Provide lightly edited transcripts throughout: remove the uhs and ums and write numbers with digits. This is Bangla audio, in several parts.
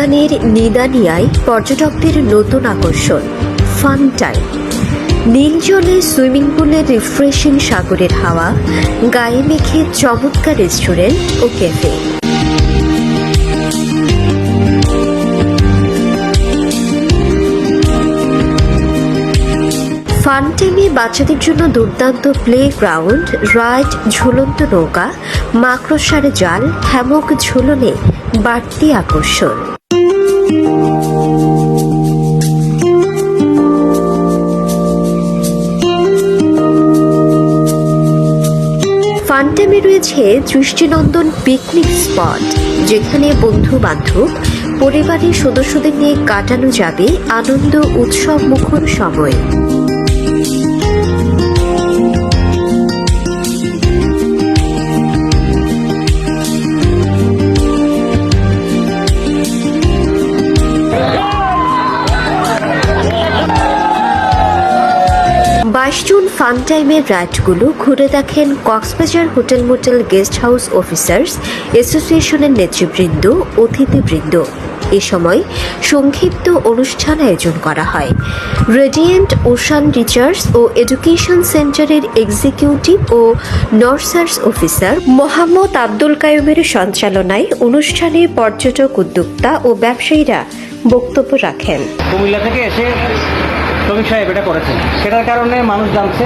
উদ্যানের নিদানিয়ায় পর্যটকদের নতুন আকর্ষণ ফান টাইম। নীল জলে সুইমিং পুলের রিফ্রেশিং সাগরের হাওয়া, গায়ে মেখে চমৎকার রেস্টুরেন্ট ও ক্যাফে। ফান টাইমে বাচ্চাদের জন্য দুর্দান্ত প্লে গ্রাউন্ড, রাইড, ঝুলন্ত নৌকা, মাকড়সার জাল, হ্যামক ঝুলনে বাড়তি আকর্ষণ। ফান টাইমে রয়েছে দৃষ্টিনন্দন পিকনিক স্পট, যেখানে বন্ধু বান্ধব পরিবারের সদস্যদের নিয়ে কাটানো যাবে আনন্দ উৎসব মুখর সময়। জুন ফান টাইমের রাইডগুলো ঘুরে দেখেন Cox's Bazar hotel motel guest house officers অ্যাসোসিয়েশনের নেতৃবৃন্দ, অতিথিবৃন্দ। এ সময় সংক্ষিপ্ত অনুষ্ঠান আয়োজন করা হয়। রেডিয়েন্ট ওশান রিসার্চ ও এডুকেশন সেন্টারের এক্সিকিউটিভ ও নার্সার্স অফিসার মোহাম্মদ আব্দুল কাইয়ুমের সঞ্চালনায় অনুষ্ঠানে পর্যটক, উদ্যোক্তা ও ব্যবসায়ীরা বক্তব্য রাখেন। কুমিল্লা থেকে এসে শ্রমিক সাহেব এটা করেছেন, সেটার কারণে মানুষ জানছে,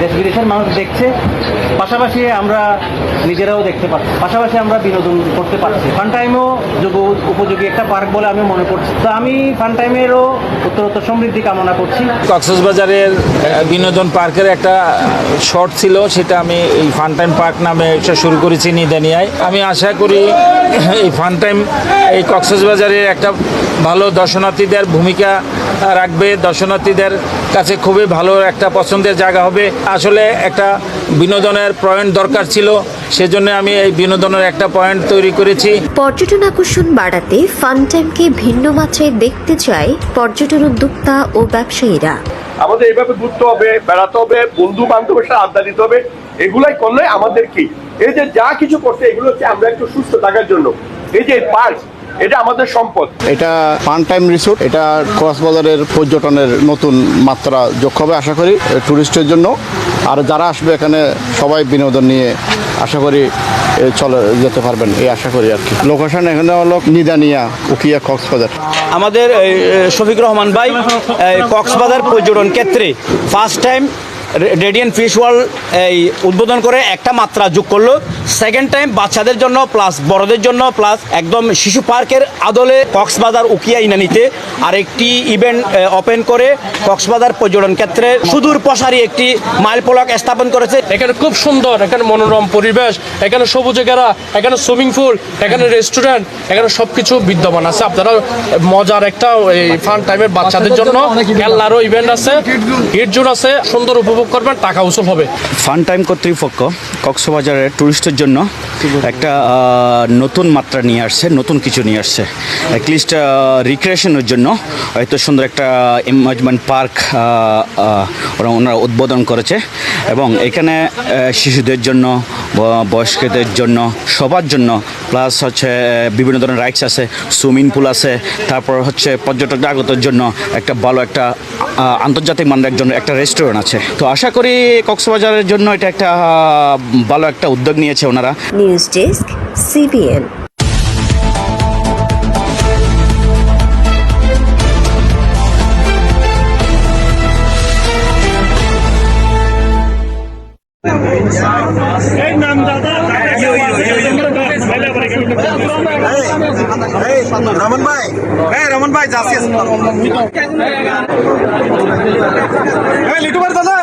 দেশ বিদেশের মানুষ দেখছে, পাশাপাশি আমরা নিজেরাও দেখতে পাচ্ছি, পাশাপাশি আমরা বিনোদন করতে পারছি। ফান টাইমও উপযোগী একটা পার্ক বলে আমি মনে করছি। তো আমি ফান টাইমেরও উত্তরোত্তর সমৃদ্ধি কামনা করছি। কক্সবাজারের বিনোদন পার্কের একটা শর্ট ছিল, সেটা আমি এই ফান টাইম পার্ক নামে শুরু করেছি নিদানিয়ায়। আমি আশা করি এই ফান টাইম এই কক্সবাজারের একটা ভালো দর্শনার্থীদের ভূমিকা রাখবে, দর্শনার্থীদের কাছে খুবই ভালো একটা পছন্দের জায়গা হবে। আসলে একটা বিনোদনের পয়েন্ট দরকার ছিল, সেজন্য আমি এই বিনোদনের একটা পয়েন্ট তৈরি করেছি। পর্যটন আকর্ষণ বাড়াতে ফান টাইমকে ভিন্ন মাত্রায় দেখতে চায় পর্যটন উদ্যোক্তা ও ব্যবসায়ীরা। আমাদের এইভাবে ঘুরতে হবে, বেড়াতে হবে, বন্ধু বান্ধবের সাথে আড্ডা দিতে হবে। এগুলাই করলে আমাদের কি, এই যে যা কিছু করছে এগুলো হচ্ছে আমরা একটু সুস্থ থাকার জন্য। এই যে পার্ক, এটা আমাদের সম্পদ। এটা ফান টাইম রিসোর্ট, এটা কক্সবাজারের পর্যটনের নতুন মাত্রা যোগ হবে আশা করি টুরিস্টের জন্য। আর যারা আসবে এখানে সবাই বিনোদন নিয়ে আশা করি চলে যেতে পারবেন, এই আশা করি আর কি। লোকেশন এখানে হলো নিদানিয়া, উকিয়া, কক্সবাজার। আমাদের শফিক রহমান ভাই কক্সবাজার পর্যটন ক্ষেত্রে first time radiant fish world এই উদ্বোধন করে একটা মাত্রা যোগ করলো। সেকেন্ড টাইম বাচ্চাদের জন্য প্লাস বড়দের জন্য প্লাস একদম শিশু পার্কের আদলে কক্সবাজার উকিয়া ইনানিতে আরেকটি ইভেন্ট ওপেন করে কক্সবাজার পর্যটন ক্ষেত্রে সুদূর প্রসারী একটি মাইল ফলক স্থাপন করেছে। এখানে খুব সুন্দর, এখানে মনোরম পরিবেশ, এখানে সবুজে ঘেরা, এখানে সুইমিং পুল, এখানে রেস্টুরেন্ট, এখানে সবকিছু বিদ্যমান আছে। আপনারা মজার একটা এই ফান টাইমের বাচ্চাদের জন্য খেলারও ইভেন্ট আছে, হিট জোন আছে, সুন্দর উপভোগ করবেন, টাকা উসুল হবে। ফান টাইম কর্তৃপক্ষ কক্সবাজারের টুরিস্টের জন্য একটা নতুন মাত্রা নিয়ে আসছে, নতুন কিছু নিয়ে আসছে। অ্যাটলিস্ট রিক্রিয়েশনের জন্য এত সুন্দর একটা এনজয়মেন্ট পার্ক ওনারা উদ্বোধন করেছে এবং এখানে শিশুদের জন্য, বয়স্কদের জন্য, সবার জন্য, প্লাস হচ্ছে বিভিন্ন ধরনের রাইডস আছে, সুইমিং পুল আছে, তারপর হচ্ছে পর্যটক আগতের জন্য একটা ভালো একটা আন্তর্জাতিক মানের জন্য একটা রেস্টুরেন্ট আছে। তো আশা করি কক্সবাজারের জন্য এটা একটা ভালো একটা উদ্যোগ নিয়েছে ওনারা। News desk, CBN. রমন ভাই যাচ্ছি লিটু দাদা